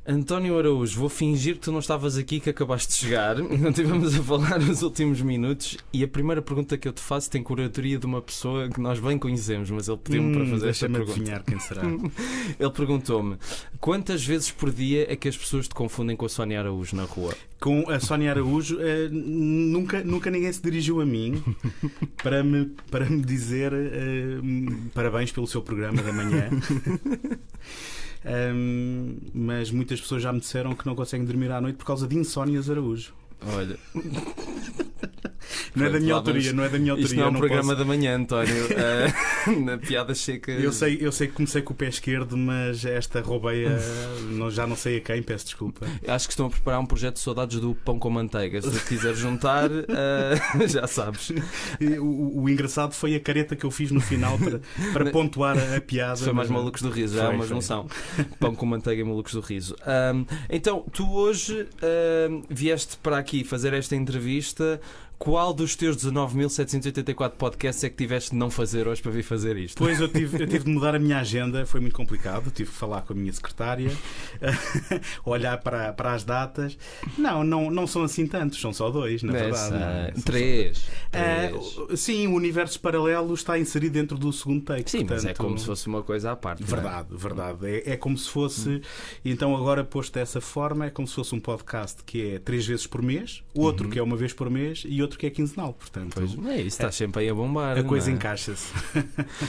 António Araújo, vou fingir que tu não estavas aqui, que acabaste de chegar. Não estivemos a falar nos últimos minutos. E a primeira pergunta que eu te faço tem curadoria de uma pessoa que nós bem conhecemos, mas ele pediu-me para fazer esta pergunta. Adivinhar quem será. Ele perguntou-me: quantas vezes por dia é que as pessoas te confundem com a Sónia Araújo na rua? Com a Sónia Araújo, nunca ninguém se dirigiu a mim para me dizer parabéns pelo seu programa da manhã. Mas muitas pessoas já me disseram que não conseguem dormir à noite por causa de insónias Araújo. Olha, não é da minha autoria, não é da minha autoria. Isto não é um programa posso... da manhã, António. Na piada seca. Eu sei que comecei com o pé esquerdo, mas esta roubeia já não sei a quem, peço desculpa. Acho que estão a preparar um projeto de saudades do pão com manteiga. Se quiser juntar, já sabes. O engraçado foi a careta que eu fiz no final para pontuar a piada. Foi mais Malucos do Riso, já é uma junção. Pão com manteiga e Malucos do Riso. Então, tu hoje vieste para aqui fazer esta entrevista. Qual dos teus 19.784 podcasts é que tiveste de não fazer hoje para vir fazer isto? Pois, eu tive de mudar a minha agenda, foi muito complicado. Tive de falar com a minha secretária, olhar para as datas. Não são assim tantos, são só dois, na verdade. Três. Sim, o universo paralelo está inserido dentro do segundo take. Sim, portanto, mas é como se fosse uma coisa à parte. Verdade. É como se fosse. Então, agora posto dessa forma, é como se fosse um podcast que é 3 vezes por mês, outro que é uma vez por mês e outro que é quinzenal. Portanto, pois, é isso, está sempre aí a bombar. A coisa encaixa-se.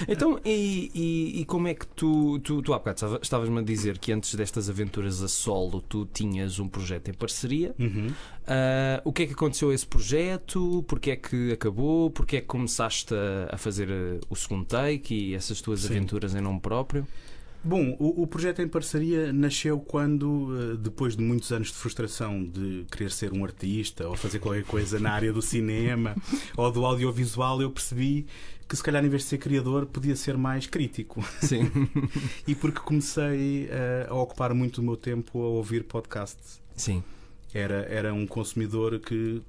Então, e como é que tu há bocado estavas-me a dizer que antes destas aventuras a solo tu tinhas um projeto em parceria. O que é que aconteceu a esse projeto? Porquê é que acabou? Porquê é que começaste a fazer o segundo take e essas tuas aventuras em nome próprio? Bom, o projeto em parceria nasceu quando, depois de muitos anos de frustração de querer ser um artista ou fazer qualquer coisa na área do cinema ou do audiovisual, eu percebi que se calhar em vez de ser criador podia ser mais crítico. Sim. E porque comecei a ocupar muito do meu tempo a ouvir podcasts. Sim. Era um consumidor que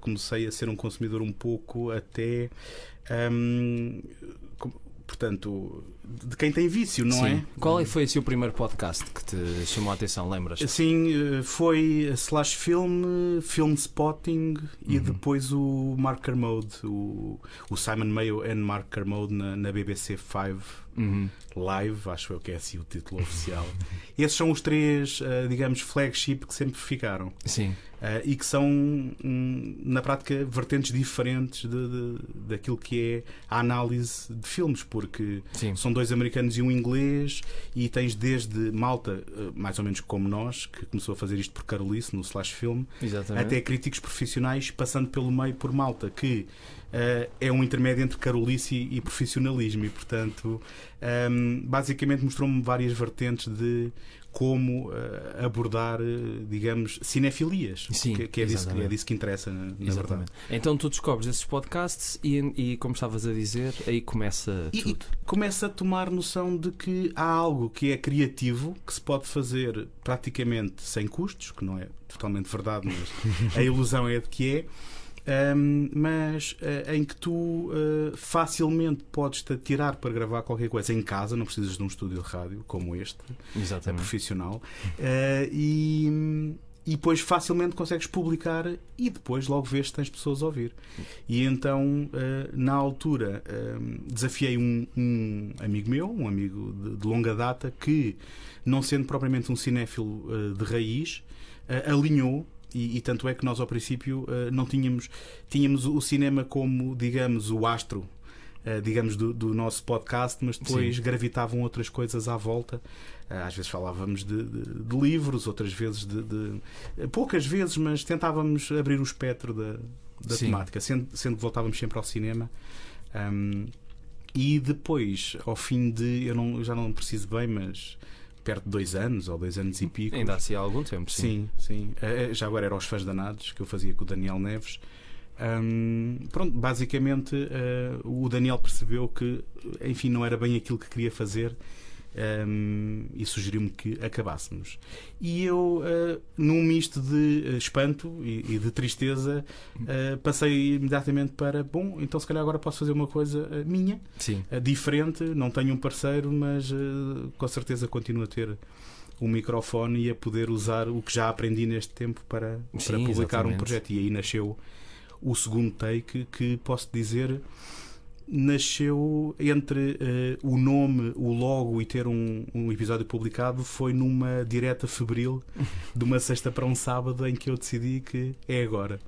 comecei a ser um consumidor um pouco até... portanto, de quem tem vício, não é? Qual foi o primeiro podcast que te chamou a atenção, lembras? Sim, foi Slash Film, Film Spotting e depois o Mark Kermode, o Simon Mayo and Mark Kermode na BBC 5 Live, acho eu que é assim o título oficial. Esses são os 3, digamos, flagship que sempre ficaram. Sim. E que são, na prática, vertentes diferentes daquilo que é a análise de filmes, porque são 2 americanos e um inglês, e tens desde malta, mais ou menos como nós, que começou a fazer isto por Carolice, no Slash Film, até críticos profissionais, passando pelo meio por malta, que é um intermédio entre Carolice e profissionalismo, e portanto basicamente mostrou-me várias vertentes de como abordar, digamos, cinefilias. Sim, que é disso que interessa, na verdade. Então tu descobres esses podcasts e, como estavas a dizer, aí começa tudo. E começa a tomar noção de que há algo que é criativo, que se pode fazer praticamente sem custos, que não é totalmente verdade, mas a ilusão é de que é. Mas em que tu facilmente podes-te atirar para gravar qualquer coisa em casa, não precisas de um estúdio de rádio como este, profissional, e depois facilmente consegues publicar e depois logo vês se tens pessoas a ouvir. E então, na altura, desafiei um amigo meu, um amigo de longa data, que, não sendo propriamente um cinéfilo de raiz, alinhou. E tanto é que nós ao princípio não tínhamos o cinema como, digamos, o astro, digamos, do nosso podcast, mas depois gravitavam outras coisas à volta. Às vezes falávamos de livros, outras vezes poucas vezes, mas tentávamos abrir o espectro da temática, sendo que voltávamos sempre ao cinema. E depois, ao fim de, eu já não preciso bem, mas perto de 2 anos ou 2 anos e pico. Ainda assim há algum tempo, sim. Sim. Já agora era Os Fãs Danados, que eu fazia com o Daniel Neves. Pronto, basicamente o Daniel percebeu que, enfim, não era bem aquilo que queria fazer. E sugeriu-me que acabássemos. E eu, num misto de espanto e de tristeza, passei imediatamente para, bom, então se calhar agora posso fazer uma coisa minha, diferente, não tenho um parceiro, mas com certeza continuo a ter o microfone e a poder usar o que já aprendi neste tempo para Sim, publicar exatamente. um projeto. E aí nasceu o segundo take, que posso dizer nasceu entre o nome, o logo e ter um episódio publicado. Foi numa direta febril de uma sexta para um sábado em que eu decidi que é agora,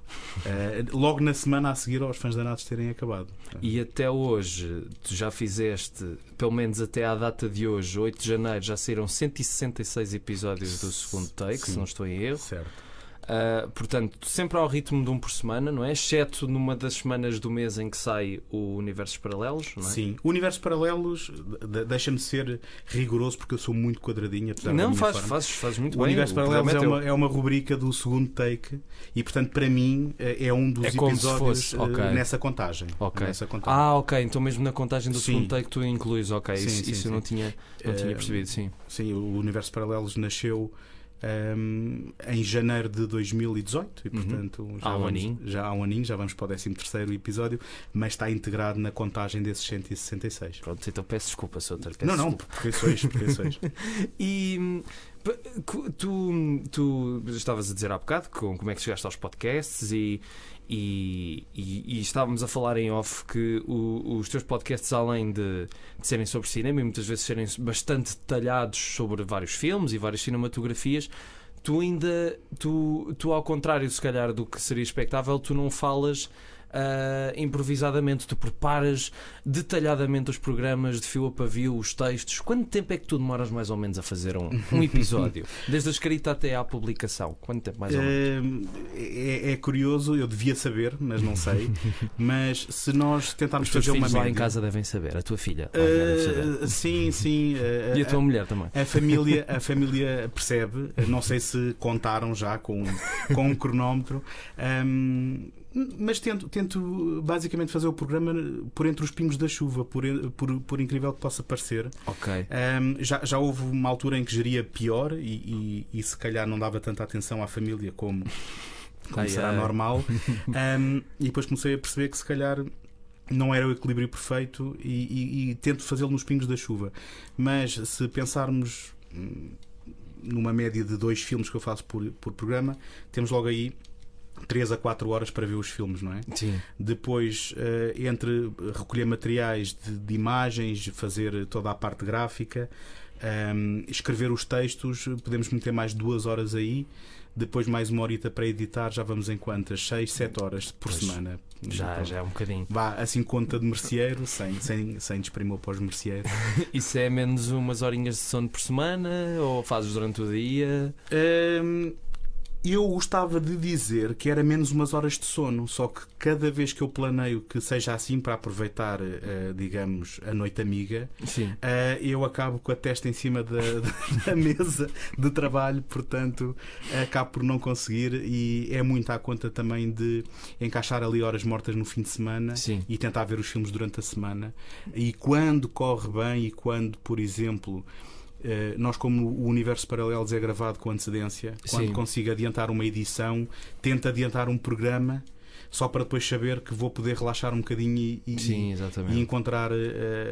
logo na semana a seguir aos Fãs Danados terem acabado. E até hoje, tu já fizeste, pelo menos até à data de hoje, 8 de janeiro, já saíram 166 episódios do segundo take, Sim. se não estou em erro. Certo. Portanto, sempre ao ritmo de um por semana, não é? Exceto numa das semanas do mês em que sai o Universos Paralelos, não é? Sim, o Universos Paralelos, deixa-me ser rigoroso porque eu sou muito quadradinho, apesar da Não, minha forma. fazes muito O bem. Universo programa Paralelos é teu. é uma rubrica do segundo take e, portanto, para mim é um dos É como se episódios fosse, ok. nessa contagem. Ok. Nessa contagem. Ok, então mesmo na contagem do Sim. segundo take tu incluís, ok, Sim, isso, sim, isso eu sim. não tinha percebido, sim. Sim, o Universo Paralelos nasceu em janeiro de 2018 e, portanto, Há um aninho. já há um aninho, já vamos para o 13º episódio, mas está integrado na contagem desses 166. Pronto, então peço desculpa, Souter. Não, porque sois. E tu estavas a dizer há bocado como é que chegaste aos podcasts e estávamos a falar em off que os teus podcasts, além de serem sobre cinema e muitas vezes serem bastante detalhados sobre vários filmes e várias cinematografias, tu ao contrário se calhar do que seria expectável, tu não falas improvisadamente, tu preparas detalhadamente os programas de fio a pavio, os textos. Quanto tempo é que tu demoras mais ou menos a fazer um episódio? Desde a escrita até à publicação? Quanto tempo mais ou menos? É curioso, eu devia saber, mas não sei. Mas se nós tentarmos Os teus fazer uma filhos lá média... em casa devem saber, a tua filha lá deve saber. Sim. E a tua mulher também. A família percebe, não sei se contaram já com um cronómetro, mas tento basicamente fazer o programa por entre os pingos da chuva, por incrível que possa parecer. Ok. Já houve uma altura em que geria pior e se calhar não dava tanta atenção à família como será normal. E depois comecei a perceber que se calhar não era o equilíbrio perfeito e tento fazê-lo nos pingos da chuva. Mas se pensarmos numa média de 2 filmes que eu faço por programa, temos logo aí 3 a 4 horas para ver os filmes, não é? Sim. Depois, entre recolher materiais de imagens, fazer toda a parte gráfica, escrever os textos, podemos meter mais 2 horas aí. Depois mais 1 horita para editar, já vamos em quantas? 6, 7 horas por semana. Já é um bocadinho. Vá assim conta de merceeiro, sem desprimor para os merceeiros. Isso é menos umas horinhas de sono por semana ou fazes durante o dia? Eu gostava de dizer que era menos umas horas de sono, só que cada vez que eu planeio que seja assim para aproveitar, digamos, a noite amiga, Sim. Eu acabo com a testa em cima da mesa de trabalho, portanto acabo por não conseguir, e é muito à conta também de encaixar ali horas mortas no fim de semana. Sim. E tentar ver os filmes durante a semana. E quando corre bem e quando, por exemplo, nós, como o Universo Paralelos é gravado com antecedência, quando Sim. consigo adiantar uma edição, tento adiantar um programa só para depois saber que vou poder relaxar um bocadinho Sim, e exatamente. encontrar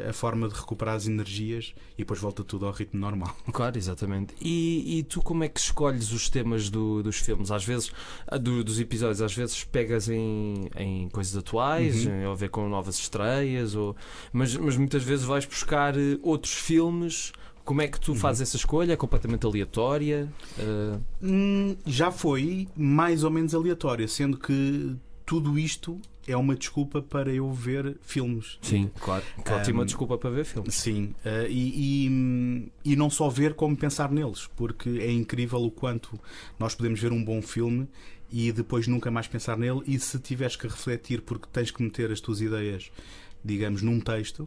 a forma de recuperar as energias, e depois volta tudo ao ritmo normal. Claro, exatamente. E tu como é que escolhes os temas dos filmes? Às vezes, dos episódios, às vezes pegas em coisas atuais, ou a ver com novas estreias, mas muitas vezes vais buscar outros filmes. Como é que tu fazes essa escolha? É completamente aleatória? Já foi mais ou menos aleatória, sendo que tudo isto é uma desculpa para eu ver filmes. Sim, claro. Que ótima desculpa para ver filmes. Sim, e não só ver, como pensar neles, porque é incrível o quanto nós podemos ver um bom filme e depois nunca mais pensar nele, e se tiveres que refletir porque tens que meter as tuas ideias, digamos, num texto,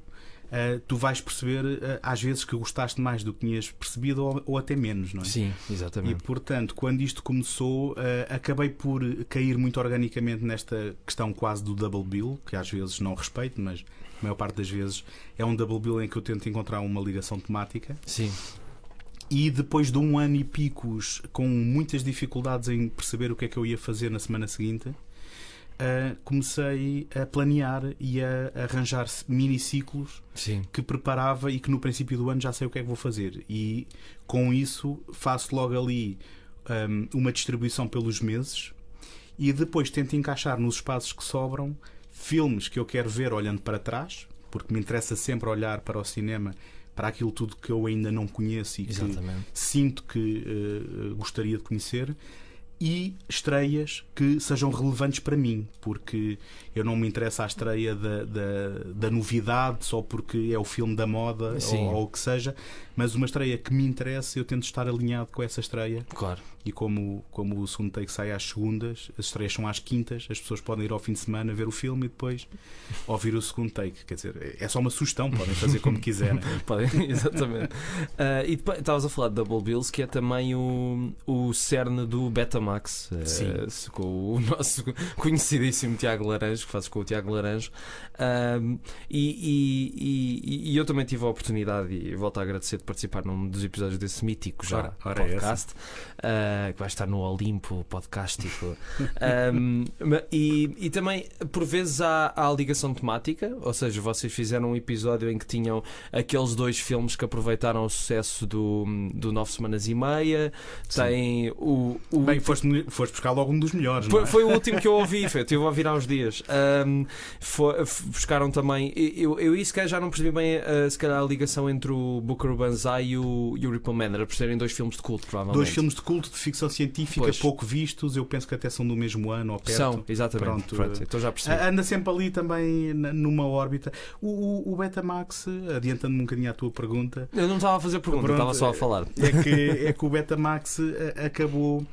tu vais perceber às vezes que gostaste mais do que tinhas percebido, ou até menos, não é? Sim, exatamente. E portanto, quando isto começou, acabei por cair muito organicamente nesta questão quase do double bill, que às vezes não respeito, mas a maior parte das vezes é um double bill em que eu tento encontrar uma ligação temática. Sim. E depois de 1 ano e picos com muitas dificuldades em perceber o que é que eu ia fazer na semana seguinte, comecei a planear e a arranjar miniciclos que preparava e que no princípio do ano já sei o que é que vou fazer. E com isso faço logo ali uma distribuição pelos meses e depois tento encaixar nos espaços que sobram filmes que eu quero ver olhando para trás, porque me interessa sempre olhar para o cinema, para aquilo tudo que eu ainda não conheço e que sinto que gostaria de conhecer, e estreias que sejam relevantes para mim, porque eu não me interessa a estreia da novidade só porque é o filme da moda ou o que seja, mas uma estreia que me interessa, eu tento estar alinhado com essa estreia. Claro. E como o segundo take sai às segundas, as estreias são às quintas, as pessoas podem ir ao fim de semana ver o filme e depois ouvir o segundo take. Quer dizer, é só uma sugestão, podem fazer como quiserem. Podem, exatamente. E depois estavas a falar de Double Bills, que é também o cerne do Betamax, com o nosso conhecidíssimo Tiago Laranjo, que fazes com o Tiago Laranjo. E eu também tive a oportunidade, e volto a agradecer, de participar num dos episódios desse mítico podcast. Que vai estar no Olimpo podcástico. E também por vezes há a ligação temática, ou seja, vocês fizeram um episódio em que tinham aqueles 2 filmes que aproveitaram o sucesso do 9 Semanas e Meia. Tem Bem, foste buscar logo um dos melhores. Foi o último que eu ouvi, eu estive a ouvir há uns dias. Buscaram também. Eu se calhar já não percebi bem se calhar a ligação entre o Buckaroo Banzai e o Ripple Manor, por serem 2 filmes de culto, provavelmente. 2 filmes de culto de ficção científica, pouco vistos, eu penso que até são do mesmo ano ou perto. São, exatamente. Pronto, então já percebi. Anda sempre ali também numa órbita. O Betamax, adiantando-me um bocadinho à tua pergunta. Eu não estava a fazer pergunta, estava só a falar. É que o Betamax acabou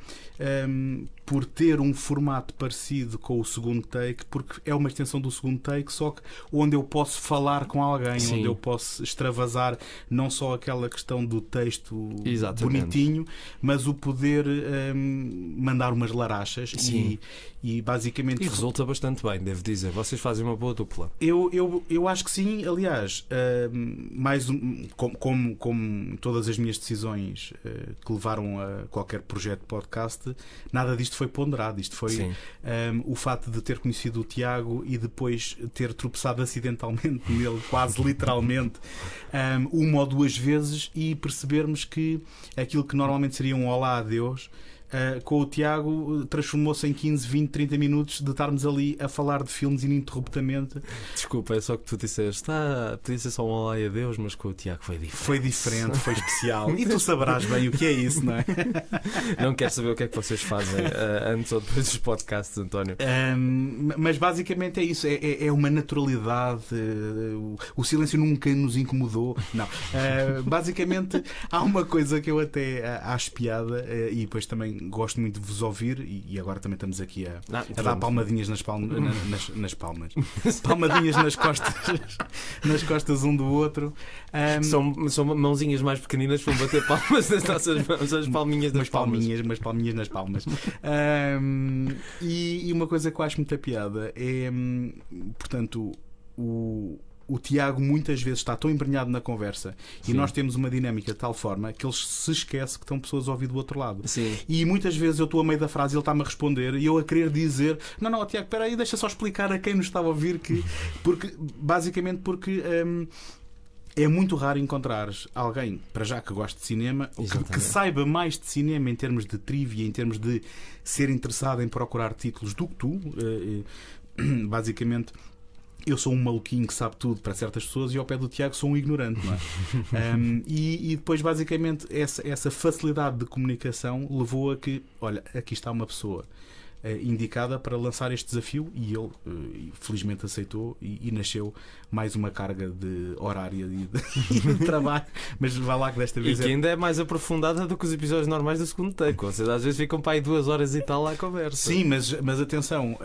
por ter um formato parecido com o segundo take, porque é uma extensão do segundo take, só que onde eu posso falar com alguém, onde eu posso extravasar não só aquela questão do texto bonitinho, mas o poder mandar umas larachas e basicamente... E resulta bastante bem, devo dizer. Vocês fazem uma boa dupla. Eu acho que sim. Aliás, como todas as minhas decisões que levaram a qualquer projeto de podcast, nada disto foi ponderado. Isto foi o facto de ter conhecido o Tiago e depois ter tropeçado acidentalmente nele, quase literalmente, 1 ou 2 vezes, e percebermos que aquilo que normalmente seria um olá, adeus, com o Tiago transformou-se em 15, 20, 30 minutos de estarmos ali a falar de filmes ininterruptamente. Desculpa, é só que tu disseste, podia ser só um olá e adeus, mas com o Tiago foi diferente. Foi diferente, foi especial. E tu saberás bem o que é isso, não é? Não quero saber o que é que vocês fazem antes ou depois dos podcasts, António. Mas basicamente é isso, é uma naturalidade. O silêncio nunca nos incomodou. Não. Basicamente há uma coisa que eu até acho piada, e depois também gosto muito de vos ouvir, e agora também estamos aqui a dar palmadinhas nas palmas. Palmadinhas nas costas um do outro. São mãozinhas mais pequeninas para bater palmas nas nossas mãos, as palminhas nas palmas. Umas palminhas nas palmas. E uma coisa que eu acho muita piada é, portanto, o Tiago muitas vezes está tão embrenhado na conversa e nós temos uma dinâmica de tal forma que ele se esquece que estão pessoas a ouvir do outro lado. E muitas vezes eu estou a meio da frase e ele está-me a responder e eu a querer dizer não, Tiago, espera aí, deixa só explicar a quem nos está a ouvir porque é muito raro encontrares alguém, para já, que goste de cinema, que saiba mais de cinema em termos de trivia, em termos de ser interessado em procurar títulos do que tu. Basicamente, eu sou um maluquinho que sabe tudo para certas pessoas e ao pé do Tiago sou um ignorante, não é? E depois, basicamente, essa facilidade de comunicação levou a que, olha, aqui está uma pessoa indicada para lançar este desafio, e ele felizmente aceitou, e nasceu mais uma carga de horária e de trabalho, mas vai lá que desta vez e que ainda é mais aprofundada do que os episódios normais do segundo take. Ou seja, às vezes ficam para aí 2 horas e tal lá a conversa. Sim, mas atenção,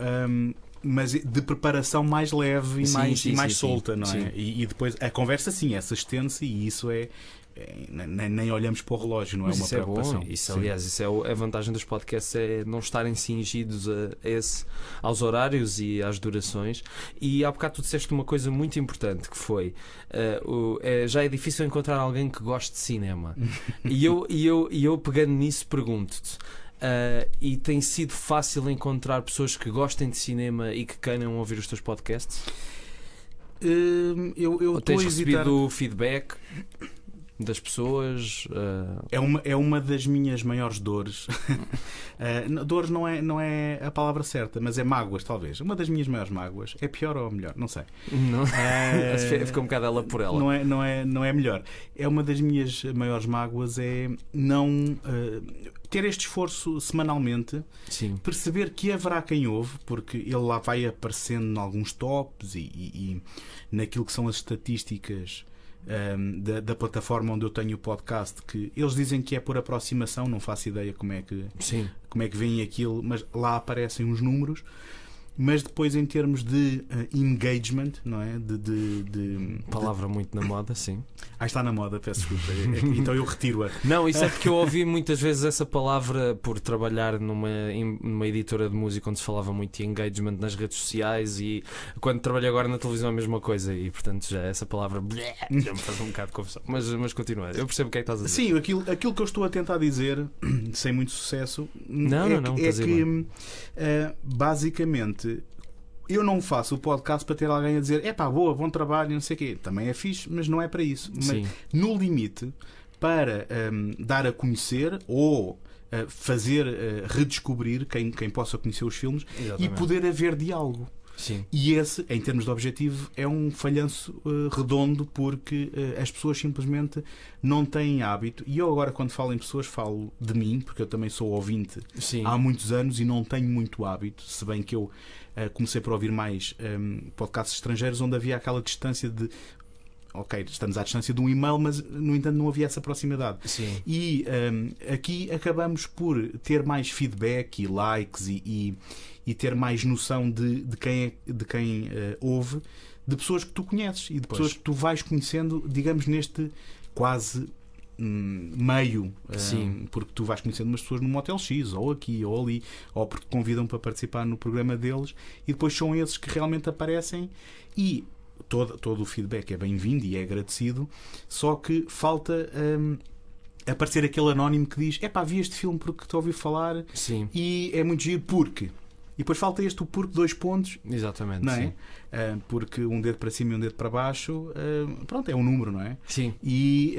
mas de preparação mais leve e mais solta, não é? E depois a conversa, essa estende-se, e isso nem olhamos para o relógio, não é? Uma preocupação. Isso, aliás, isso é a vantagem dos podcasts, é não estarem cingidos aos horários e às durações. E há bocado tu disseste uma coisa muito importante, que foi já é difícil encontrar alguém que goste de cinema. e eu pegando nisso, pergunto-te, e tem sido fácil encontrar pessoas que gostem de cinema e que queiram ouvir os teus podcasts? Eu Ou tens estou a hesitar. recebido feedback das pessoas? É uma das minhas maiores dores. Dores não é a palavra certa, mas é mágoas, talvez. Uma das minhas maiores mágoas. É pior ou melhor? Não sei. Não. Ficou um bocado ela por ela. Não é melhor. É uma das minhas maiores mágoas é não ter este esforço semanalmente. Sim. Perceber que haverá quem ouve, porque ele lá vai aparecendo em alguns tops e naquilo que são as estatísticas da plataforma onde eu tenho o podcast, que eles dizem que é por aproximação, não faço ideia como é que vem aquilo, mas lá aparecem os números. Mas depois, em termos de engagement, não é? Palavra muito na moda, sim. Está na moda, peço desculpa. Então eu retiro-a. Não, isso é porque eu ouvi muitas vezes essa palavra por trabalhar numa editora de música onde se falava muito de engagement nas redes sociais, e quando trabalho agora na televisão é a mesma coisa, e portanto já essa palavra já me faz um bocado de confusão. Mas continua, eu percebo o que é que estás a dizer. Sim, aquilo que eu estou a tentar dizer, sem muito sucesso, é que basicamente eu não faço o podcast para ter alguém a dizer boa, bom trabalho, não sei o quê. Também é fixe, mas não é para isso. Mas, no limite, para dar a conhecer ou fazer redescobrir quem possa conhecer os filmes. Exatamente. E poder haver diálogo. Sim. E esse, em termos de objetivo, é um falhanço redondo, porque as pessoas simplesmente não têm hábito. E eu agora, quando falo em pessoas, falo de mim, porque eu também sou ouvinte há muitos anos e não tenho muito hábito, se bem que eu comecei por ouvir mais podcasts estrangeiros onde havia aquela distância de estamos à distância de um e-mail, mas no entanto não havia essa proximidade. Sim. E aqui acabamos por ter mais feedback e likes e ter mais noção de quem ouve, de pessoas que tu conheces e de pessoas que tu vais conhecendo, digamos, neste quase meio, porque tu vais conhecendo umas pessoas num Motel X, ou aqui, ou ali, ou porque te convidam para participar no programa deles, e depois são esses que realmente aparecem, e todo o feedback é bem-vindo e é agradecido, só que falta aparecer aquele anónimo que diz: vi este filme porque te ouvi falar. Sim. E é muito giro porque. E depois falta o porquê, 2 pontos. Exatamente. Não é? Sim. Porque um dedo para cima e um dedo para baixo, pronto, é um número, não é? Sim. E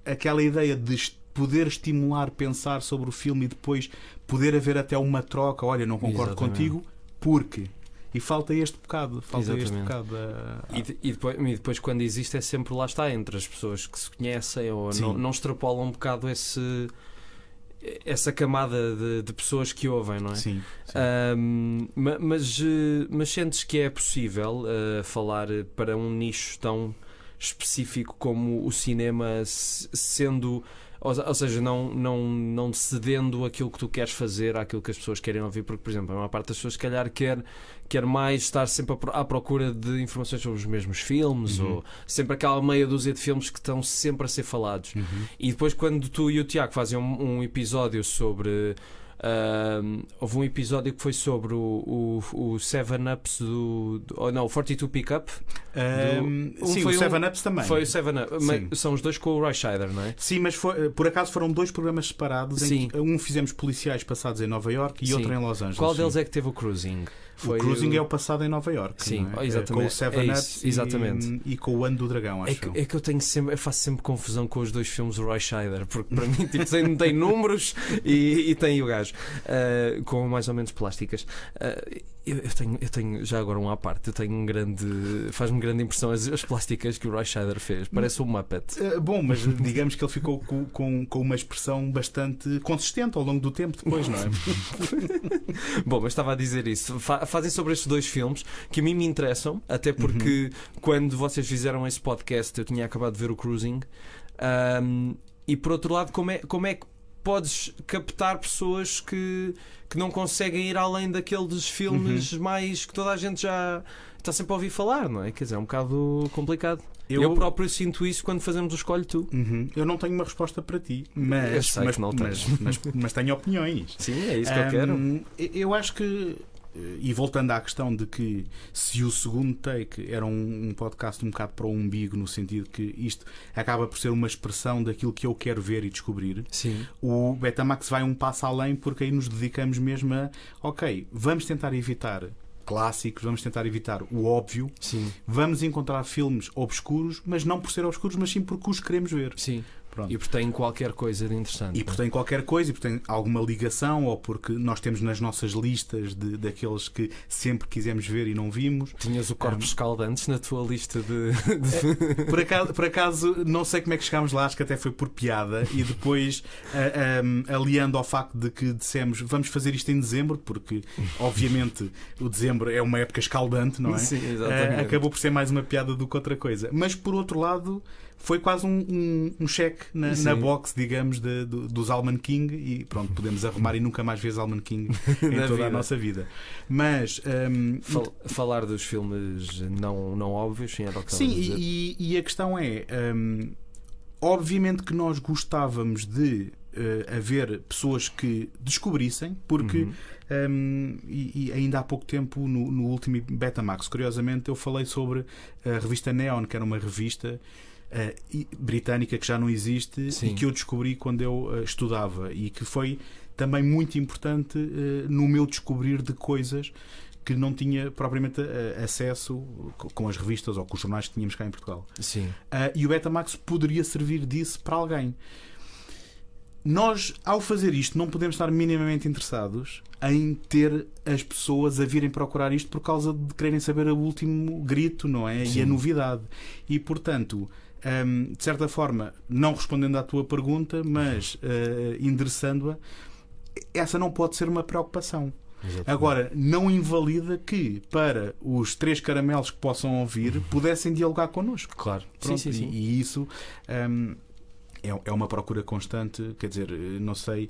aquela ideia de poder estimular, pensar sobre o filme e depois poder haver até uma troca: olha, não concordo contigo, porque. E falta este bocado. E depois, quando existe, é sempre lá está, entre as pessoas que se conhecem, ou não extrapolam um bocado essa camada de pessoas que ouvem, não é? Sim. Mas sentes que é possível falar para um nicho tão específico como o cinema, sendo, ou seja, não cedendo aquilo que tu queres fazer àquilo que as pessoas querem ouvir? Porque, por exemplo, a maior parte das pessoas, se calhar, quer mais estar sempre à procura de informações sobre os mesmos filmes, ou sempre aquela meia dúzia de filmes que estão sempre a ser falados. E depois, quando tu e o Tiago fazem um episódio sobre... houve um episódio que foi sobre o 7-Ups o 42 Pickup. Sim, o 7-Ups também. Foi o 7-Up, mas são os dois com o Roy Scheider, não é? Sim, mas por acaso foram 2 programas separados. Em que um fizemos policiais passados em Nova Iorque e outro em Los Angeles. Qual deles é que teve o Cruising? O Cruising é o passado em Nova Iorque. Sim, não é? exatamente. Com o 7-Ups e com o Ano do Dragão, acho que eu faço sempre confusão com os 2 filmes do Roy Scheider, porque para mim tem números e tem o gajo com mais ou menos plásticas. Eu tenho já agora à parte, faz-me grande impressão as plásticas que o Roy Scheider fez. Parece um Muppet. Bom, mas digamos que ele ficou com uma expressão bastante consistente ao longo do tempo depois, não é? Bom, mas estava a dizer isso. Fazem sobre estes 2 filmes que a mim me interessam, até porque quando vocês fizeram esse podcast eu tinha acabado de ver o Cruising, e por outro lado, como é que podes captar pessoas que não conseguem ir além daqueles filmes mais que toda a gente já está sempre a ouvir falar, não é? Quer dizer, é um bocado complicado. Eu próprio sinto isso quando fazemos o Escolhe Tu. Eu não tenho uma resposta para ti, mas tenho opiniões. Sim, é isso que eu quero. Eu acho que e voltando à questão de que se o segundo take era um podcast um bocado para o umbigo, no sentido que isto acaba por ser uma expressão daquilo que eu quero ver e descobrir, Sim. o Betamax vai um passo além, porque aí nos dedicamos mesmo a vamos tentar evitar clássicos, vamos tentar evitar o óbvio. Sim. Vamos encontrar filmes obscuros, mas não por ser obscuros, mas sim porque os queremos ver. Sim. Pronto. E porque tem qualquer coisa de interessante. E porque tem qualquer coisa, e porque tem alguma ligação, ou porque nós temos nas nossas listas daqueles que sempre quisemos ver e não vimos. Tinhas o Corpos Escaldantes na tua lista de... Por acaso, não sei como é que chegámos lá, acho que até foi por piada, e depois aliando ao facto de que dissemos vamos fazer isto em dezembro, porque obviamente o dezembro é uma época escaldante, não é? Sim, exatamente. Acabou por ser mais uma piada do que outra coisa. Mas por outro lado, foi quase um cheque na box, digamos, dos Alman King, e pronto, podemos arrumar e nunca mais ver Alman King em toda a nossa vida. Mas falar dos filmes não óbvios, sim, era o que sim, e a questão é obviamente que nós gostávamos de haver pessoas que descobrissem, porque e ainda há pouco tempo no último Betamax, curiosamente, eu falei sobre a revista Neon, que era uma revista britânica que já não existe. Sim. E que eu descobri quando eu estudava, e que foi também muito importante no meu descobrir de coisas que não tinha propriamente acesso com as revistas ou com os jornais que tínhamos cá em Portugal. Sim. E o Betamax poderia servir disso para alguém. Nós, ao fazer isto, não podemos estar minimamente interessados em ter as pessoas a virem procurar isto por causa de quererem saber o último grito, não é? Sim. E a novidade. E, portanto, de certa forma, não respondendo à tua pergunta, mas endereçando-a, essa não pode ser uma preocupação. Exatamente. Agora, não invalida que, para os 3 caramelos que possam ouvir, pudessem dialogar connosco. Claro. Pronto, sim. E isso é uma procura constante. Quer dizer, não sei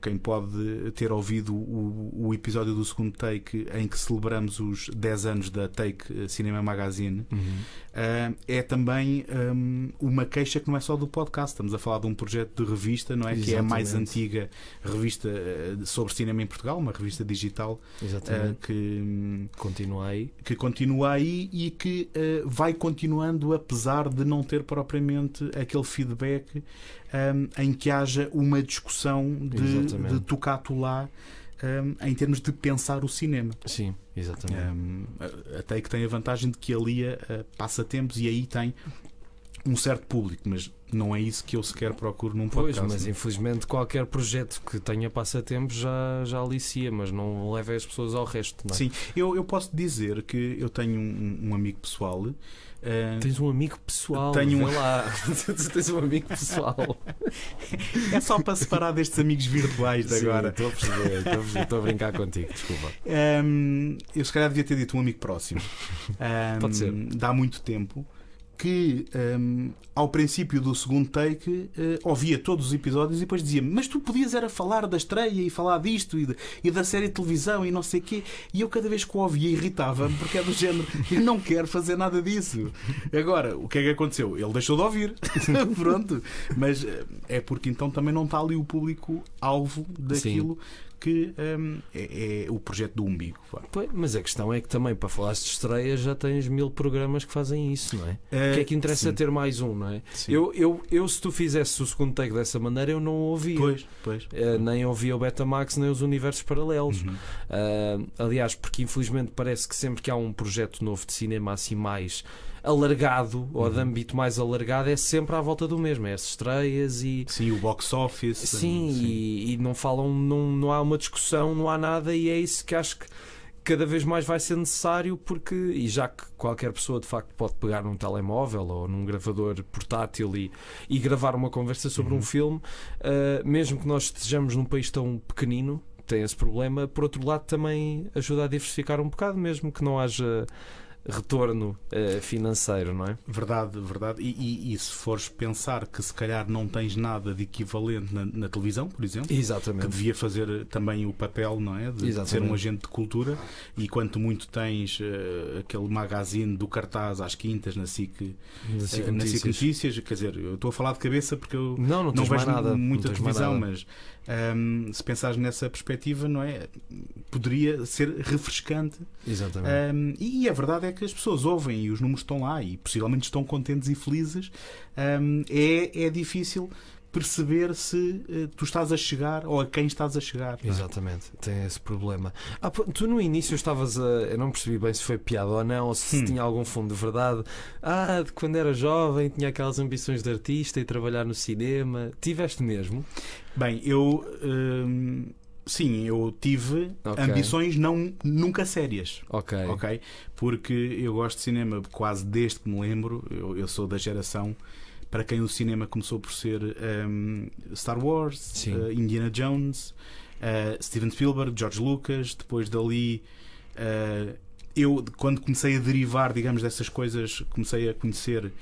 quem pode ter ouvido o episódio do segundo take em que celebramos os 10 anos da Take Cinema Magazine. É também uma queixa que não é só do podcast. Estamos a falar de um projeto de revista, não é? Exatamente. Que é a mais antiga revista sobre cinema em Portugal, uma revista digital que continua aí e que vai continuando, apesar de não ter propriamente aquele feedback em que haja uma discussão de tocato lá em termos de pensar o cinema. Sim, exatamente. Até que tem a vantagem de que ali passa tempos e aí tem um certo público, mas não é isso que eu sequer procuro num podcast. Pois, mas infelizmente qualquer projeto que tenha passatempos já alicia, mas não leva as pessoas ao resto, não é? Sim, eu posso dizer que eu tenho um amigo pessoal. Tens um amigo pessoal? Lá. Tu tens um amigo pessoal. É só para separar destes amigos virtuais de agora. Estou a perceber, estou a brincar contigo, desculpa. Eu se calhar devia ter dito um amigo próximo. Pode ser. Dá muito tempo que ao princípio do segundo take ouvia todos os episódios e depois dizia-me: mas tu podias era falar da estreia e falar disto e da série de televisão e não sei o quê. E eu cada vez que o ouvia irritava-me, porque é do género: eu não quero fazer nada disso. Agora, o que é que aconteceu? Ele deixou de ouvir. Pronto. Mas é porque então também não está ali o público-alvo daquilo. Sim. Que é o projeto do umbigo. Pois, mas a questão é que também, para falar de estreias, já tens 1000 programas que fazem isso, não é? O que é que interessa sim. ter mais um, não é? Eu, se tu fizesse o segundo take dessa maneira, eu não o ouvia. Pois. Nem ouvia o Betamax, nem os universos paralelos. Aliás, porque infelizmente parece que sempre que há um projeto novo de cinema assim mais alargado, ou de âmbito mais alargado, é sempre à volta do mesmo, é as estreias e... Sim, o box office. Sim. E não falam, não há uma discussão, não há nada, e é isso que acho que cada vez mais vai ser necessário, porque, e já que qualquer pessoa de facto pode pegar num telemóvel ou num gravador portátil e gravar uma conversa sobre um filme, mesmo que nós estejamos num país tão pequenino, tem esse problema. Por outro lado, também ajuda a diversificar um bocado, mesmo que não haja retorno financeiro, não é? Verdade, verdade. E se fores pensar que se calhar não tens nada de equivalente na televisão, por exemplo, Exatamente. que devia fazer também o papel, não é? De ser um agente de cultura, e quanto muito tens aquele magazine do cartaz às quintas na SIC Notícias, quer dizer, eu estou a falar de cabeça porque eu não vejo nada, muita não televisão, mas se pensares nessa perspectiva, não é? Poderia ser refrescante. Exatamente. E a verdade é que as pessoas ouvem e os números estão lá e possivelmente estão contentes e felizes. É difícil perceber se tu estás a chegar ou a quem estás a chegar. Exatamente, tem esse problema. Tu no início estavas eu não percebi bem se foi piada ou não, ou se tinha algum fundo de verdade. De quando era jovem tinha aquelas ambições de artista e trabalhar no cinema. Tiveste mesmo? Bem, sim, eu tive ambições nunca sérias. Ok. Porque eu gosto de cinema quase desde que me lembro. Eu sou da geração para quem o cinema começou por ser Star Wars, Indiana Jones, Steven Spielberg, George Lucas. Depois dali, eu, quando comecei a derivar, digamos, dessas coisas, comecei a conhecer,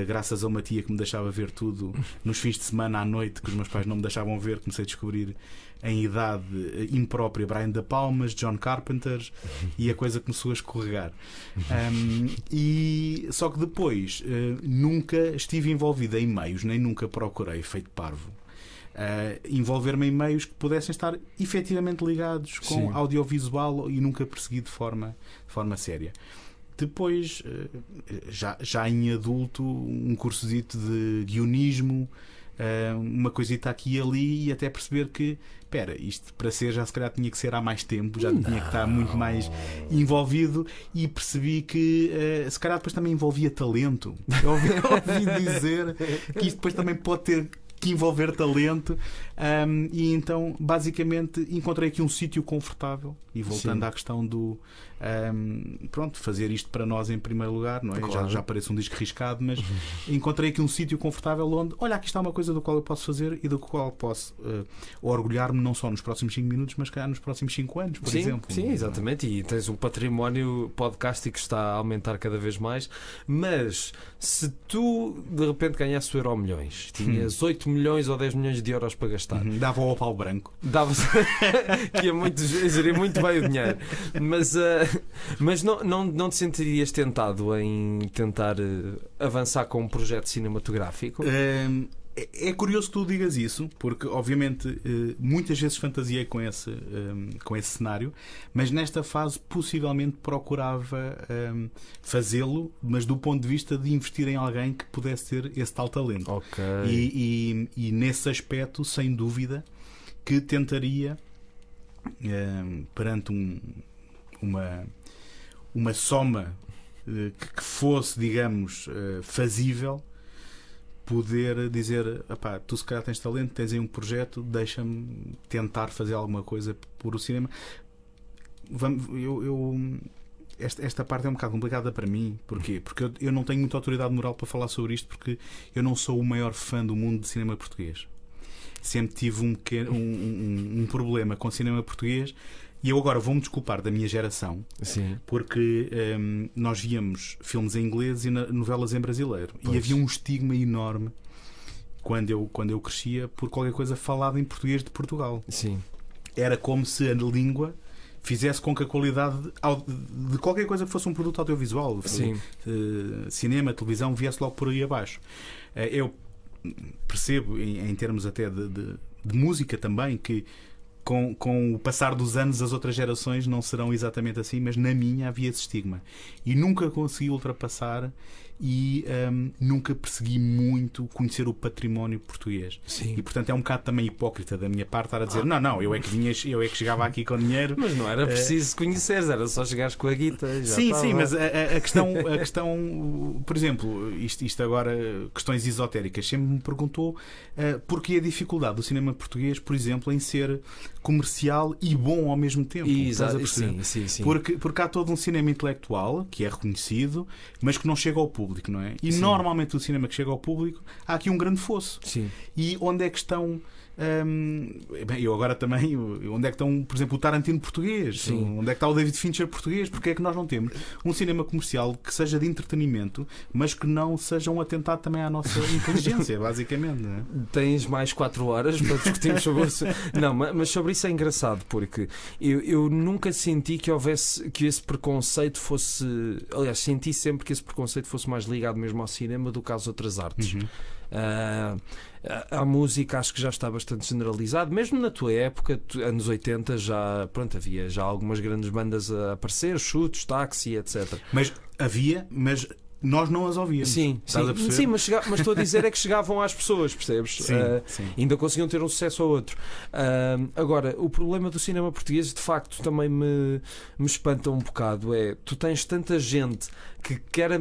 graças a uma tia que me deixava ver tudo nos fins de semana à noite, que os meus pais não me deixavam ver. Comecei a descobrir em idade imprópria Brian De Palmas, John Carpenter, e a coisa começou a escorregar. Só que depois nunca estive envolvido em meios, nem nunca procurei, feito parvo, envolver-me em meios que pudessem estar efetivamente ligados com audiovisual, e nunca persegui de forma séria. Depois, já em adulto, um cursozito de guionismo, uma coisita aqui e ali, e até perceber que isto para ser já se calhar tinha que ser há mais tempo, já tinha que estar muito mais envolvido, e percebi que se calhar depois também envolvia talento. Eu ouvi dizer que isto depois também pode ter que envolver talento, e então basicamente encontrei aqui um sítio confortável. E voltando à questão do fazer isto para nós em primeiro lugar, não é? Claro. Já parece um disco riscado, mas encontrei aqui um sítio confortável onde, olha, aqui está uma coisa do qual eu posso fazer e do qual posso orgulhar-me, não só nos próximos 5 minutos, mas calhar nos próximos 5 anos, por exemplo. Sim, exatamente. E tens um património podcasting que está a aumentar cada vez mais. Mas se tu de repente ganhasses o Euromilhões, tinhas 8 milhões ou 10 milhões de euros para gastar, dava ao pau branco, que ia gerir muito bem o dinheiro, mas não te sentirias tentado em tentar avançar com um projeto cinematográfico? É curioso que tu digas isso, porque obviamente muitas vezes fantasiei com esse cenário, mas nesta fase possivelmente procurava fazê-lo, mas do ponto de vista de investir em alguém que pudesse ter esse tal talento. E nesse aspecto, sem dúvida, que tentaria, perante uma soma que fosse, digamos, fazível, poder dizer: tu se calhar tens talento, tens aí um projeto, deixa-me tentar fazer alguma coisa por o cinema. Esta parte é um bocado complicada para mim. Porquê? Porque eu não tenho muita autoridade moral para falar sobre isto, porque eu não sou o maior fã do mundo de cinema português. Sempre tive um problema com cinema português. E eu agora vou-me desculpar da minha geração. Sim. Porque nós víamos filmes em inglês e novelas em brasileiro. Pois. E havia um estigma enorme quando eu crescia por qualquer coisa falada em português de Portugal. Sim. Era como se a língua fizesse com que a qualidade de qualquer coisa que fosse um produto audiovisual, cinema, televisão, viesse logo por aí abaixo. Eu percebo, em termos até de música também, que com o passar dos anos as outras gerações não serão exatamente assim, mas na minha havia esse estigma e nunca consegui ultrapassar, e nunca persegui muito conhecer o património português. Sim. E portanto é um bocado também hipócrita da minha parte estar a dizer não, eu é que chegava aqui com dinheiro. Mas não era preciso conheceres, era só chegares com a guita. Sim, mas a questão, por exemplo, isto agora, questões esotéricas, sempre me perguntou porque a dificuldade do cinema português, por exemplo, em ser comercial e bom ao mesmo tempo. Exato. Sim. Porque há todo um cinema intelectual que é reconhecido, mas que não chega ao público, não é? E normalmente o cinema que chega ao público, há aqui um grande fosso. Sim. E onde é que estão Bem, eu agora também, onde é que estão, por exemplo, o Tarantino português? Sim. Onde é que está o David Fincher português? Porque é que nós não temos um cinema comercial que seja de entretenimento, mas que não seja um atentado também à nossa inteligência, basicamente, não é? Tens mais 4 horas para discutirmos sobre isso. Não, mas sobre isso é engraçado, porque eu nunca senti que esse preconceito fosse. Aliás, senti sempre que esse preconceito fosse mais ligado mesmo ao cinema do que às outras artes. A música acho que já está bastante generalizado, mesmo na tua época, anos 80, havia já algumas grandes bandas a aparecer, Chutes, Táxi, etc. Mas havia, mas nós não as ouvíamos. Sim, mas estou a dizer é que chegavam às pessoas, percebes? Sim. Ainda conseguiam ter um sucesso ou outro. Agora, o problema do cinema português, de facto, também me espanta um bocado. Tu tens tanta gente que quer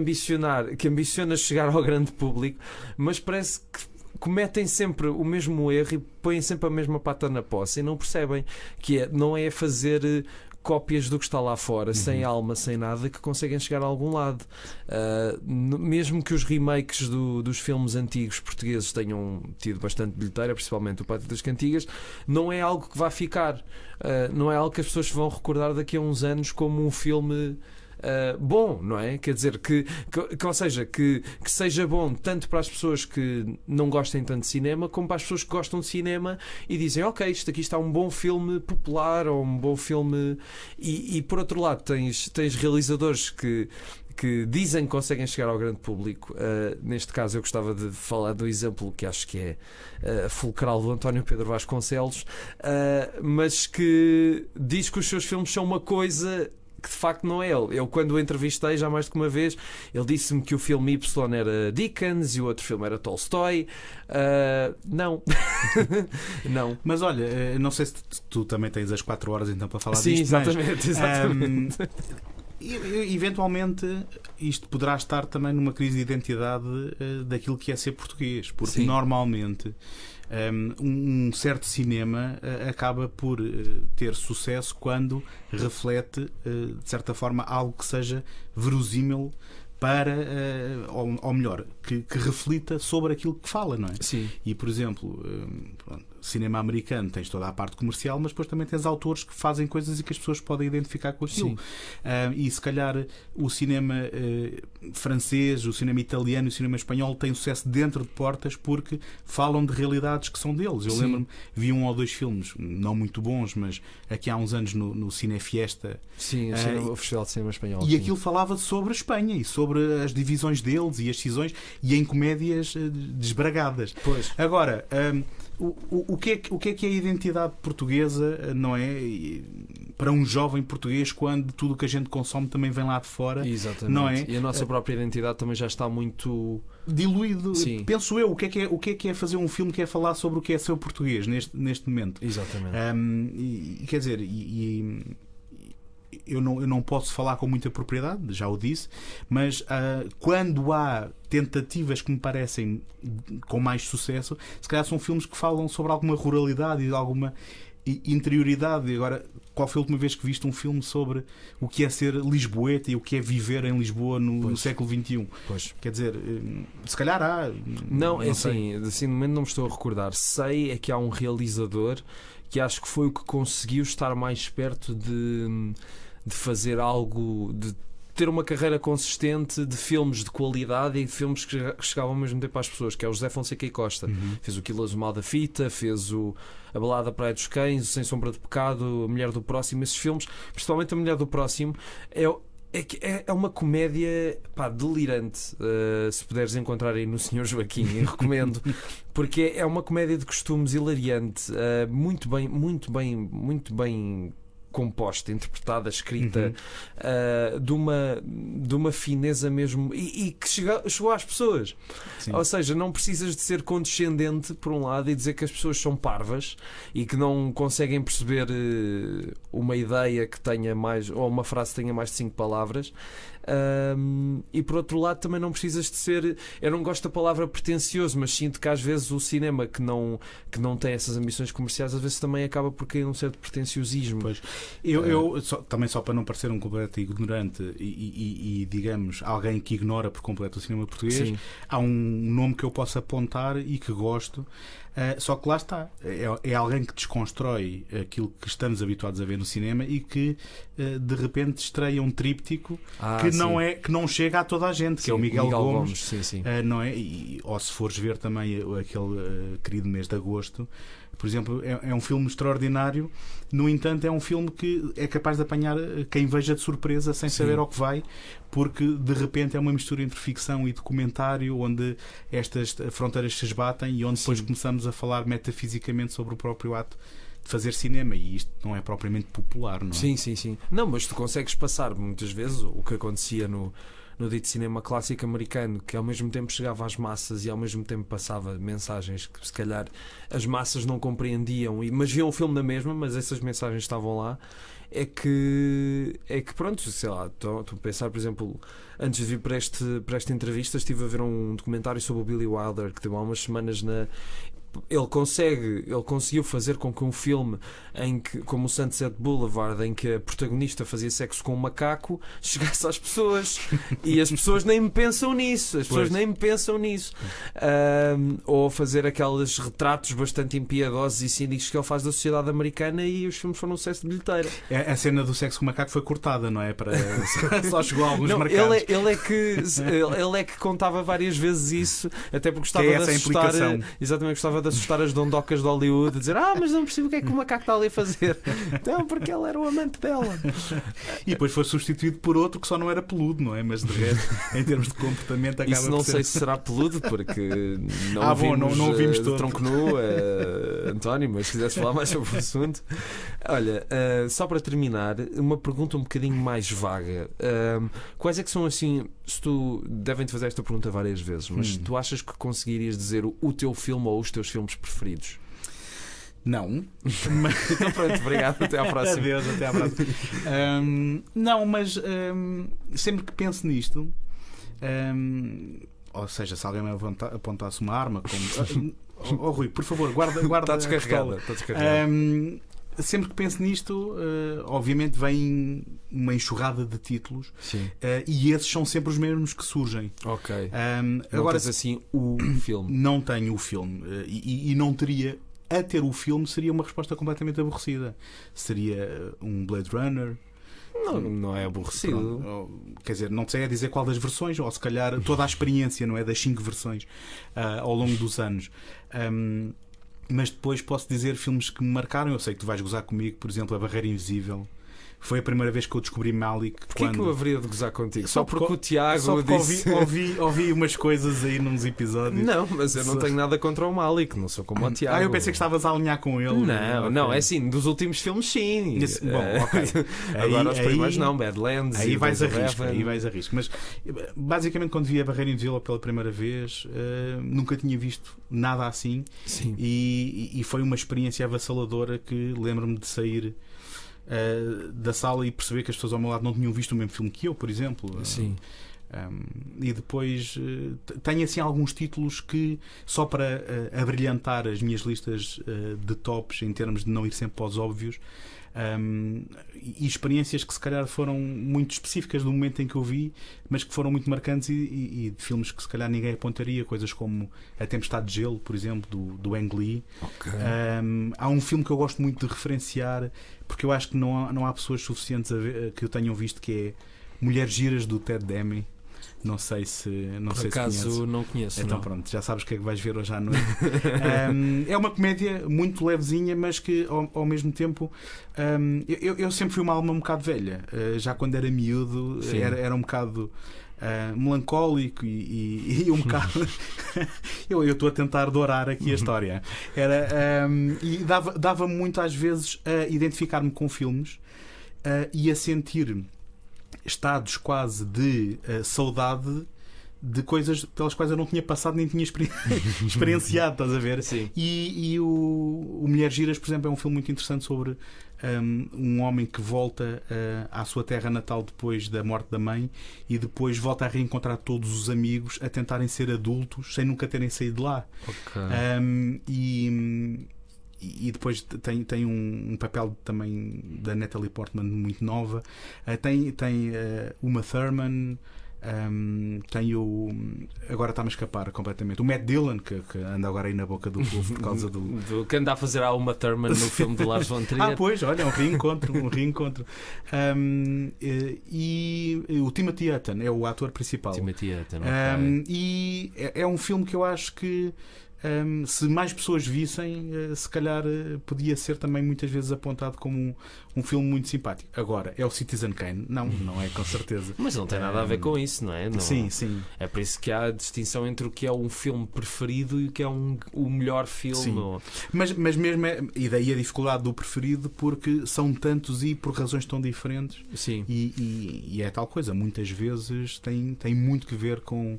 que ambiciona chegar ao grande público, mas parece que cometem sempre o mesmo erro e põem sempre a mesma pata na poça e não percebem que não é fazer cópias do que está lá fora, sem alma, sem nada, que conseguem chegar a algum lado. Mesmo que os remakes dos filmes antigos portugueses tenham tido bastante bilheteira, principalmente o Pátio das Cantigas, não é algo que vai ficar. Não é algo que as pessoas vão recordar daqui a uns anos como um filme bom, não é? Quer dizer, que seja bom tanto para as pessoas que não gostem tanto de cinema, como para as pessoas que gostam de cinema e dizem, ok, isto aqui está um bom filme popular ou um bom filme. E por outro lado, tens realizadores que dizem que conseguem chegar ao grande público. Neste caso eu gostava de falar do exemplo que acho que é fulcral do António Pedro Vasconcelos, mas que diz que os seus filmes são uma coisa que de facto não é ele. Eu, quando o entrevistei já mais do que uma vez, ele disse-me que o filme Y era Dickens e o outro filme era Tolstói. Não. Não. Mas olha, não sei se tu também tens as 4 horas então para falar Sim, disto. exatamente. Eventualmente isto poderá estar também numa crise de identidade daquilo que é ser português, porque Sim. normalmente um certo cinema acaba por ter sucesso quando reflete de certa forma algo que seja verosímil para, ou melhor, que reflita sobre aquilo que fala, não é? Sim. E, por exemplo, cinema americano tens toda a parte comercial, mas depois também tens autores que fazem coisas e que as pessoas podem identificar com aquilo. E se calhar o cinema francês, o cinema italiano e o cinema espanhol têm sucesso dentro de portas porque falam de realidades que são deles. Eu lembro-me, vi 1 ou 2 filmes, não muito bons, mas aqui há uns anos no Cinefiesta. Sim, o Festival de Cinema Espanhol. E aquilo falava sobre a Espanha e sobre as divisões deles e as cisões e em comédias desbragadas. Pois. Agora, o que é a identidade portuguesa, não é? Para um jovem português, quando tudo o que a gente consome também vem lá de fora. Exatamente. Não é? E a nossa própria identidade também já está muito diluído. Sim. Penso eu, o que é fazer um filme que é falar sobre o que é ser português neste momento. Exatamente. Quer dizer, eu não posso falar com muita propriedade, já o disse, mas quando há tentativas que me parecem com mais sucesso, se calhar são filmes que falam sobre alguma ruralidade e alguma interioridade. E agora, qual foi a última vez que viste um filme sobre o que é ser lisboeta e o que é viver em Lisboa no século XXI? Pois. Quer dizer, se calhar há. Não assim, no momento não me estou a recordar. Sei é que há um realizador que acho que foi o que conseguiu estar mais perto de fazer algo, de ter uma carreira consistente de filmes de qualidade e de filmes que chegavam ao mesmo tempo às pessoas, que é o José Fonseca e Costa. Fez o Quilos Mal da Fita, fez a Balada da Praia dos Cães, o Sem Sombra de Pecado, a Mulher do Próximo. Esses filmes, principalmente a Mulher do Próximo, é uma comédia delirante. Se puderes encontrar aí no Sr. Joaquim, recomendo, porque é uma comédia de costumes hilariante, muito bem composta, interpretada, escrita, de uma fineza mesmo e que chegou às pessoas. Sim. Ou seja, não precisas de ser condescendente por um lado e dizer que as pessoas são parvas e que não conseguem perceber uma ideia que tenha mais, ou uma frase que tenha mais de 5 palavras. E por outro lado também não precisas de ser, eu não gosto da palavra pretencioso, mas sinto que às vezes o cinema que não tem essas ambições comerciais às vezes também acaba por cair num certo pretenciosismo. Pois. Também só para não parecer um completo ignorante e digamos alguém que ignora por completo o cinema português, sim, há um nome que eu posso apontar e que gosto, Só que lá está. É alguém que desconstrói aquilo que estamos habituados a ver no cinema e que de repente estreia um tríptico que não chega a toda a gente, que é o Miguel Gomes. Sim. Não é? Ou se fores ver também aquele querido mês de agosto, por exemplo, é um filme extraordinário. No entanto, é um filme que é capaz de apanhar quem veja de surpresa sem saber ao que vai, porque de repente é uma mistura entre ficção e documentário, onde estas fronteiras se esbatem e onde depois começamos a falar metafisicamente sobre o próprio ato de fazer cinema, e isto não é propriamente popular, não é? Sim. Não, mas tu consegues passar muitas vezes o que acontecia no dito cinema clássico americano, que ao mesmo tempo chegava às massas e ao mesmo tempo passava mensagens que se calhar as massas não compreendiam, mas viam o filme na mesma, mas essas mensagens estavam lá. É que pronto, sei lá, estou a pensar, por exemplo, antes de vir para esta entrevista, estive a ver um documentário sobre o Billy Wilder, que teve há umas semanas ele conseguiu fazer com que um filme como o Sunset Boulevard, em que a protagonista fazia sexo com um macaco, chegasse às pessoas e as pessoas nem pensam nisso. Ou fazer aqueles retratos bastante impiedosos e cínicos que ele faz da sociedade americana, e os filmes foram um sucesso de bilheteira. A cena do sexo com o macaco foi cortada, não é? Só chegou a alguns mercados. Ele é que contava várias vezes isso, até porque gostava de assustar. Exatamente, gostava de assustar as dondocas de Hollywood, a dizer: mas não percebo o que é que o macaco está ali a fazer. Então, porque ele era o amante dela. E depois foi substituído por outro que só não era peludo, não é? Mas de resto, em termos de comportamento, acaba isso não por ser... sei se será peludo, porque não vimos todo. Tronco nu, António, mas se quisesse falar mais sobre o assunto. Olha, só para terminar, uma pergunta um bocadinho mais vaga. Quais é que são, assim, devem-te fazer esta pergunta várias vezes, mas tu achas que conseguirias dizer o teu filme ou os teus filmes preferidos? Não. Então pronto, obrigado, até à próxima. Adeus, até à próxima. Não, mas sempre que penso nisto, ou seja, se alguém me apontasse uma arma, como... Rui, por favor, guarda. Está descarregada. Sempre que penso nisto, obviamente vem uma enxurrada de títulos, e esses são sempre os mesmos que surgem. Ok. Agora, tens assim o filme? Não tenho o filme, e não teria. A ter o filme seria uma resposta completamente aborrecida. Seria um Blade Runner. Não é aborrecido. Quer dizer, não sei a dizer qual das versões, ou se calhar toda a experiência, não é? Das 5 versões ao longo dos anos. Mas depois posso dizer filmes que me marcaram. Eu sei que tu vais gozar comigo, por exemplo, A Barreira Invisível. Foi a primeira vez que eu descobri Malick. Porquê que eu haveria de gozar contigo? Só porque o Tiago disse... ouvi umas coisas aí nos episódios. Não, mas eu não tenho nada contra o Malick, não sou como o Tiago. Eu pensei que estavas a alinhar com ele. Não, é assim, dos últimos filmes sim. Bom, ok. Agora os primeiros não, Badlands. Aí vais a risco. Mas basicamente, quando vi A Barreira Invisível pela primeira vez, nunca tinha visto nada assim. Sim. E foi uma experiência avassaladora que lembro-me de sair da sala e perceber que as pessoas ao meu lado não tinham visto o mesmo filme que eu, por exemplo. Sim. E depois tenho assim alguns títulos que, só para abrilhantar as minhas listas de tops, em termos de não ir sempre para os óbvios, e experiências que se calhar foram muito específicas do momento em que eu vi, mas que foram muito marcantes, e de filmes que se calhar ninguém apontaria, coisas como A Tempestade de Gelo, por exemplo, do Ang Lee. Okay. Há um filme que eu gosto muito de referenciar, porque eu acho que não há pessoas suficientes que o tenham visto, que é Mulheres Giras, do Ted Demme. Não sei se acaso não conheço. Então pronto, já sabes o que é que vais ver hoje à noite. É uma comédia muito levezinha, mas que ao mesmo tempo eu sempre fui uma alma um bocado velha. Já quando era miúdo era um bocado melancólico e um bocado eu estou a tentar dourar aqui a história. E dava muito às vezes a identificar-me com filmes e a sentir estados quase de saudade de coisas pelas quais eu não tinha passado nem tinha experienciado, estás a ver? Sim. E o Mulheres Giras, por exemplo, é um filme muito interessante sobre um homem que volta à sua terra natal depois da morte da mãe e depois volta a reencontrar todos os amigos a tentarem ser adultos sem nunca terem saído de lá. Okay. E depois tem um papel também da Natalie Portman muito nova. Tem Uma Thurman, Tem o. Agora está-me a escapar completamente. O Matt Dillon, que anda agora aí na boca do povo por causa do. Que anda a fazer a Uma Thurman no filme do Lars von Trier. Pois, olha, um reencontro. E o Timothy Hutton é o ator principal. Timothy Hutton, e é um filme que eu acho que. Se mais pessoas vissem, se calhar podia ser também muitas vezes apontado como um filme muito simpático. Agora, é o Citizen Kane? Não é com certeza. Mas não tem nada a ver com isso, não é? Não, sim. É por isso que há a distinção entre o que é um filme preferido e o que é o melhor filme. Mas mesmo, e daí a dificuldade do preferido, porque são tantos e por razões tão diferentes. Sim. E é tal coisa, muitas vezes tem muito que ver com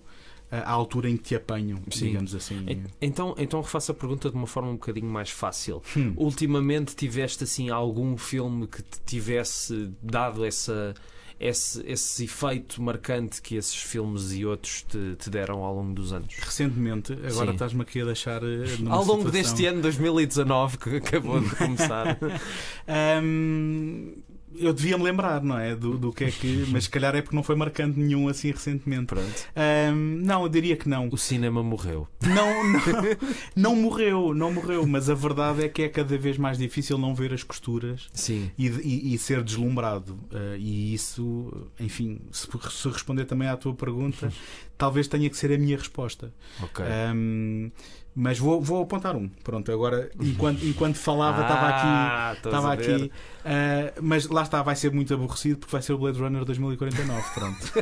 a altura em que te apanham, digamos assim. Então refaço a pergunta de uma forma um bocadinho mais fácil. Ultimamente tiveste assim algum filme que te tivesse dado esse efeito marcante que esses filmes e outros te deram ao longo dos anos? Recentemente, agora estás-me aqui a deixar ao longo deste ano 2019 que acabou de começar. Eu devia-me lembrar, não é? Do que é que. Mas se calhar é porque não foi marcante nenhum assim recentemente. Pronto. Não, eu diria que não. O cinema morreu. Não morreu, mas a verdade é que é cada vez mais difícil não ver as costuras. Sim. E ser deslumbrado. E isso, enfim, se responder também à tua pergunta, talvez tenha que ser a minha resposta. Ok. Mas vou apontar um. Pronto, agora enquanto falava estava aqui. Mas lá está, vai ser muito aborrecido porque vai ser o Blade Runner 2049. Pronto.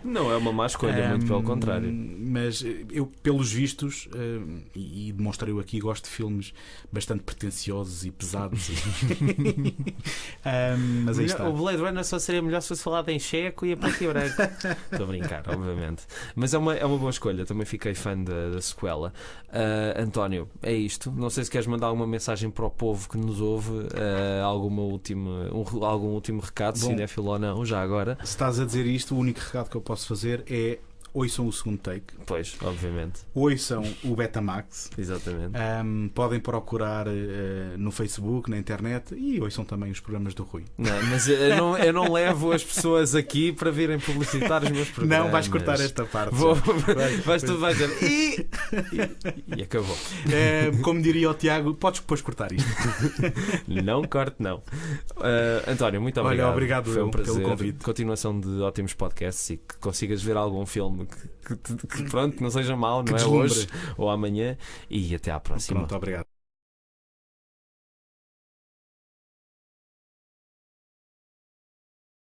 Não é uma má escolha, muito pelo contrário. Mas eu, pelos vistos, e demonstrei-o aqui, gosto de filmes bastante pretenciosos e pesados. Mas aí está. O Blade Runner só seria melhor se fosse falado em checo e a preto e branco. Estou a brincar, obviamente. Mas é uma boa escolha. Também fiquei fã da sequela. António, é isto. Não sei se queres mandar alguma mensagem para o povo que nos ouve, algum último recado, cinéfilo ou não, já agora. Se estás a dizer isto, o único recado que eu posso fazer é: ouçam o segundo take. Pois, obviamente. Ouçam o Betamax. Exatamente. Podem procurar no Facebook, na internet, e ouçam também os programas do Rui. Não, mas eu não levo as pessoas aqui para virem publicitar os meus programas. Não, vais cortar esta parte. Tu vais dizer e acabou. Como diria o Tiago, podes depois cortar isto. Não corte, não. António, muito obrigado. Olha, obrigado Foi um prazer. pelo convite. Continuação de ótimos podcasts e que consigas ver algum filme que pronto, não seja mau, não é deslumbre. Hoje ou amanhã, e até à próxima. Pronto, obrigado.